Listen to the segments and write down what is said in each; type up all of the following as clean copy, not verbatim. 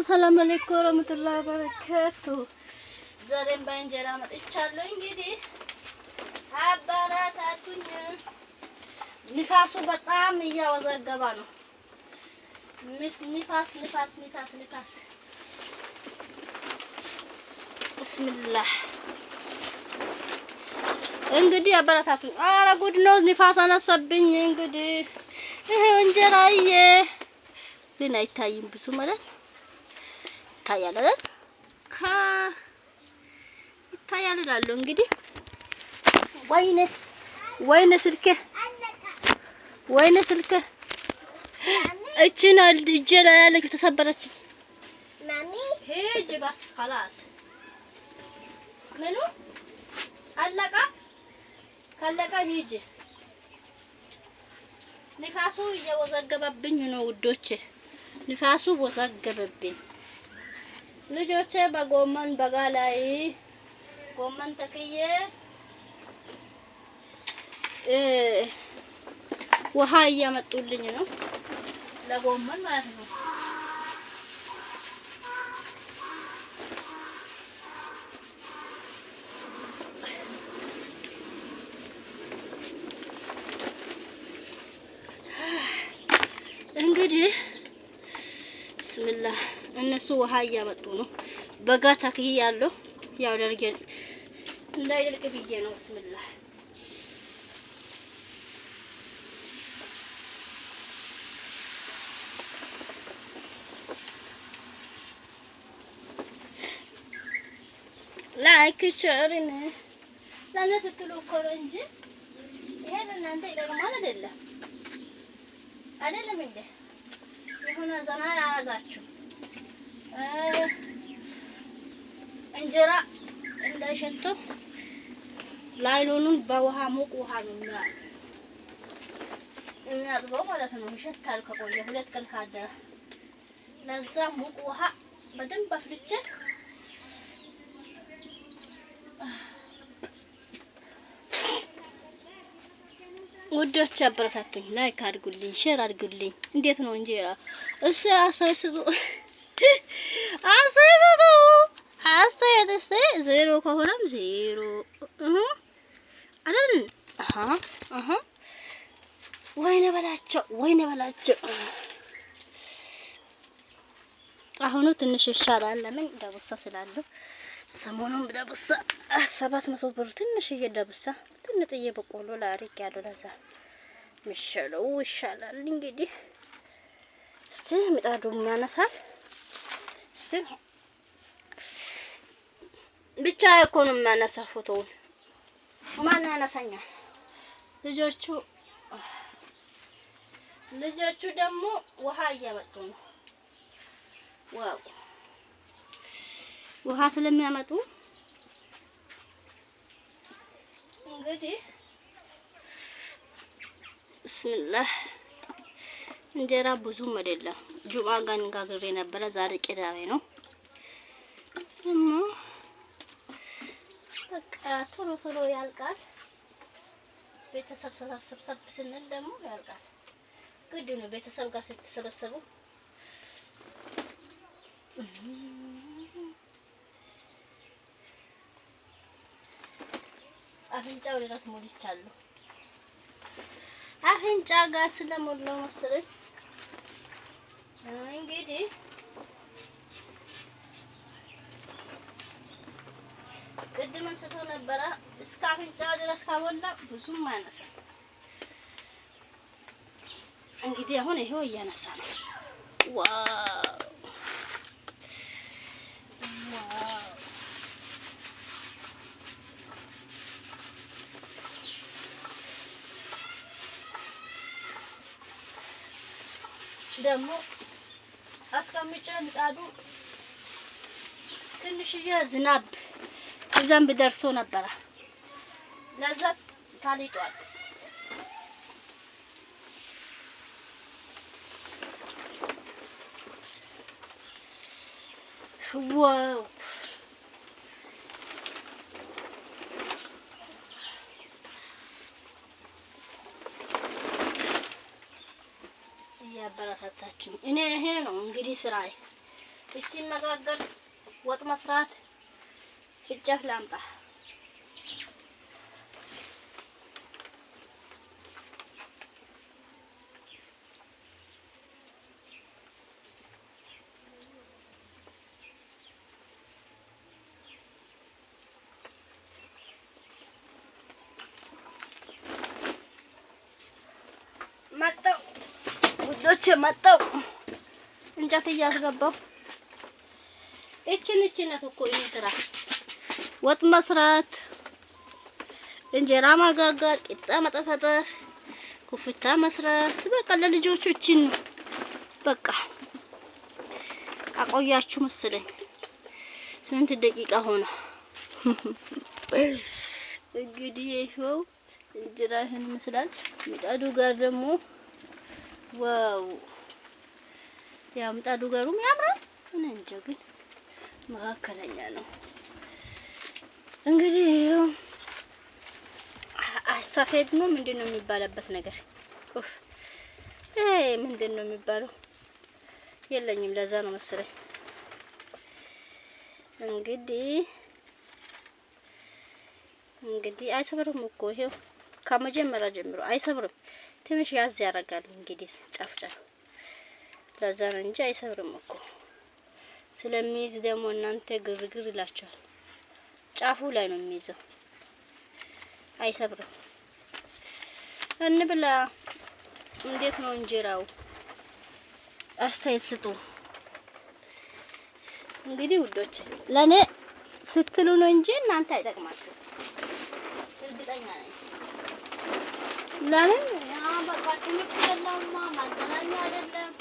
ሰላም አለይኩም ወራህመቱላሂ ወበረካቱ። ዛሬም በእንጀራ መጥቻለሁ። እንግዲህ አባራታቱኝ። ንፋሱ በጣም እያወዛገባ ነው። ንፋስ ብስሚላህ። እንግዲህ አባራታቱኝ። ኧረ ጉድ ነው፣ ንፋስ አነሳብኝ። እንግዲህ ይሄው እንጀራዬ ግን አይታይም ብዙ ማለት ይታያል አይደል? ይታያል እላለሁ። እንግዲህ ወይኔ ስልኬ እቺን እጄ ላይ ያለች ተሰበረች። ማሚ ሂጂ በስ خلاص ምኑ ካለቀ ሂጂ። ንፋሱ እየወዘገበብኝ ነው ውዶቼ፣ ንፋሱ ወዘገበብኝ። ልጆቼ በጎመን በጋ ላይ ጎመን ተክዬ ውሃ እያመጡልኝ ነው ለጎመን ማለት ነው። እንግዲህ ብስሚላህ እነሱ ውሃ እያመጡ ነው። በጋ ተክያለሁ፣ ያው ደርገን እንዳይደርቅ ብዬ ነው። ብስሚላህ ላይክ ሸርነ ለኔ ስትሉ እኮ ነው እንጂ ይሄ ለእናንተ ይጠቅማል አይደለም እንዴ? የሆነ ዘና ያረጋችሁ እንጀራ እንዳይሸተው ላይሎኑን በውሃ ሙቅ ውሃ ነው የሚያጥበው ማለት ነው። ይሸታል ከቆየ 2 ቀን ካደረ። ለዛ ሙቅ ውሃ በደንብ አፍልቼ ውዶች አበረታቱኝ፣ ላይክ አድርጉልኝ፣ ሼር አድርጉልኝ። እንዴት ነው እንጀራ? እስቲ አሳይስቱ እስቲ ዜሮ ከሆነም ዜሮ አይደል? ወይኔ በላቸው። አሁኑ ትንሽ ይሻላል። ለምን ዳቡሳ ስላለው ሰሞኑን ዳቡሳ 700 ብር ትንሽዬ ዳቡሳ ትንጥዬ በቆሎ ላሪክ ያለው ለዛ ምሸለው ይሻላል። እንግዲህ እስቲ ምጣዱም ያነሳል። እስቲ ብቻ እኮ ነው የሚያነሳ ፎቶውን ማን ያነሳኛል? ልጆቹ ደግሞ ውሃ እያመጡ ነው። ዋው ውሃ ስለሚያመጡ እንግዲህ ብስሚላህ እንጀራ ብዙም አይደለም። ጁማ ጋር ጋግሬ ነበረ። ዛሬ ቅዳሜ ነው። በቃ ቶሎ ያልቃል። ቤተሰብ ሰብሰብ ስንል ደግሞ ያልቃል። ግድ ነው ቤተሰብ ጋር ስትሰበሰቡ። አፍንጫው ድረስ ሞልቻለሁ። አፍንጫ ጋር ስለሞላው መሰለኝ እንግዲህ ቅድም አንስቶ ነበረ። እስከ አፍንጫ ድረስ ካሞላ ብዙም አያነሳም። እንግዲህ አሁን ይሄው እያነሳ ነው። ዋው ደግሞ አስቀምጬ ምጣዱ ትንሽዬ ዝናብ ሲዘንብ ደርሶ ነበረ። ለዛ ታሊጧል። ዋው እያበረታታችኝ እኔ ይሄ ነው እንግዲህ ስራዬ። እቺን መጋገር ወጥ መስራት ፍጨት ላምጣ። መጣው ውዶች መጣው እንጨት እያስገባው እቺን ነው እኮ ይሄ ስራ ወጥ መስራት፣ እንጀራ ማጋገር፣ ቂጣ መጠፈጠፍ፣ ኩፍታ መስራት በቃ ለልጆቹ እቺን በቃ አቆያችሁ መሰለኝ። ስንት ደቂቃ ሆነ? እንግዲህ ይሄው እንጀራ ይሄን ይመስላል። ምጣዱ ጋር ደግሞ ዋው ያ ምጣዱ ጋሩም ያምራል። እኔ እንጃ ግን መካከለኛ ነው። እንግዲህ ሰፌድ ነው ምንድነው የሚባልበት ነገር ምንድነው የሚባለው? የለኝም ለዛ ነው መሰለኝ። እንግዲህ አይሰብርም እኮ ይሄው ከመጀመሪያ ጀምሮ አይሰብርም። ትንሽ ያዝ ያደርጋል እንግዲህ ጫፍጫፍ ለዛ ነው እንጂ አይሰብርም እኮ። ስለሚይዝ ደግሞ እናንተ ግርግር ይላችኋል። ጫፉ ላይ ነው የሚይዘው፣ አይሰብርም። እንብላ። እንዴት ነው እንጀራው? አስተያየት ስጡ። እንግዲህ ውዶች ለኔ ስትሉ ነው እንጂ እናንተ አይጠቅማችሁም እርግጠኛ ነኝ። ለምን ያ በቃ ትምህርት የለውማ ማሰናኛ አይደለም፣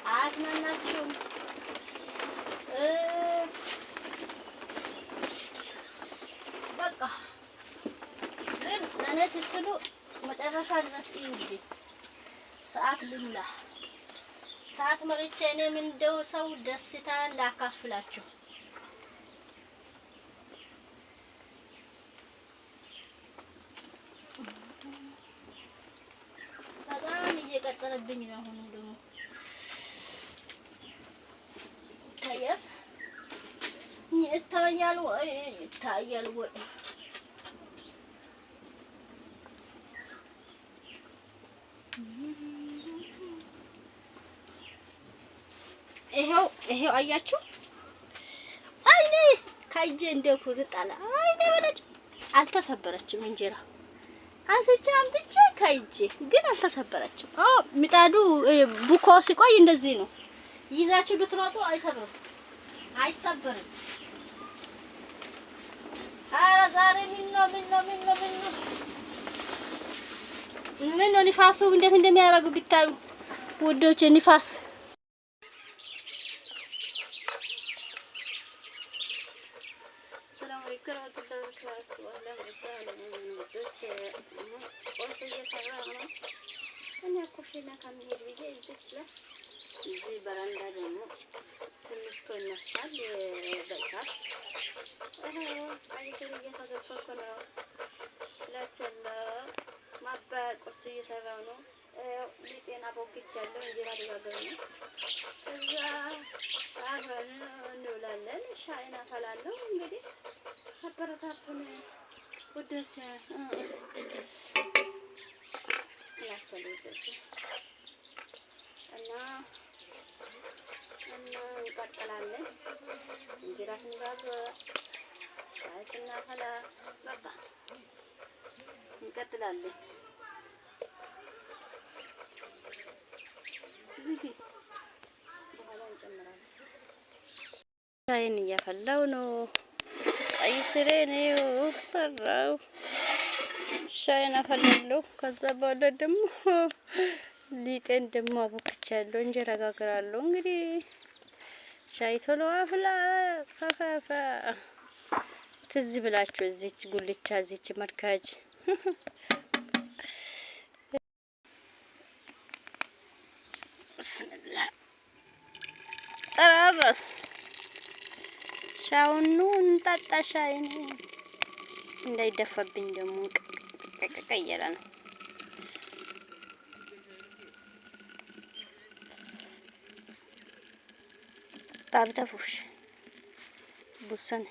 አያዝናናችሁም። በቃ ግን ለኔ ስትሉ መጨረሻ ድረስ እንጂ ሰዓት ልምላ ሰዓት መርጬ እኔም እንደው ሰው ደስታ ላካፍላችሁ። በጣም እየቀጠለብኝ ነው። አሁን ደግሞ ይታያል ወይ ይሄው አያችሁ። አይኔ ከእጄ እንደው ፍርጣላ አይኔ ወለድ አልተሰበረችም። እንጀራ አንስቼ አምጥቼ ከእጄ ግን አልተሰበረችም። ምጣዱ ቡኮ ሲቆይ እንደዚህ ነው። ይዛችሁ ብትሮጡ አይሰብርም፣ አይሰበርም። ኧረ ዛሬ ምን ነው ንፋሱ እንዴት እንደሚያደርጉ ቢታዩ ውዶች። ንፋስ እዚህ በረንዳ ደግሞ ስንቶ ይነሳል በእሳት አይተር እየተገፈፈ ነው። ለቸላ ማባያ ቁርስ እየሰራው ነው። ሊጤና ቦክች ያለው እንጀራ ሊጋገር ነው። እዛ አብረን እንውላለን። ሻይና ፈላለው። እንግዲህ አበረታቱን ውዶች ያቸው ውዶች እና እንቀጥላለን። እንጀራ ስንጋግር ሻይ ስናፈላ በቃ እንቀጥላለን። እዚህ በኋላ እንጨምራለን። ሻይን እያፈላው ነው። ቀይ ስሬ ነው ሰራው። ሻይን አፈላለው። ከዛ በኋላ ደግሞ ሊጤን ደግሞ አቦክቻለሁ። እንጀራ ጋግራለሁ። እንግዲህ ሻይ ቶሎ አፍላ ፈፈፈ ትዝ ብላችሁ እዚች ጉልቻ እዚች መርካጅ ብስምላ ጠራራስ ሻውኑ እንጣጣ ሻይ ነው እንዳይደፋብኝ ደግሞ ቀቀቀየለ ነው። ጣብተፉሽ ቡሰን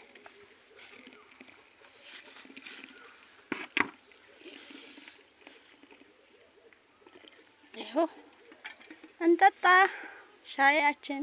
ይኸው እንጠጣ ሻያችን።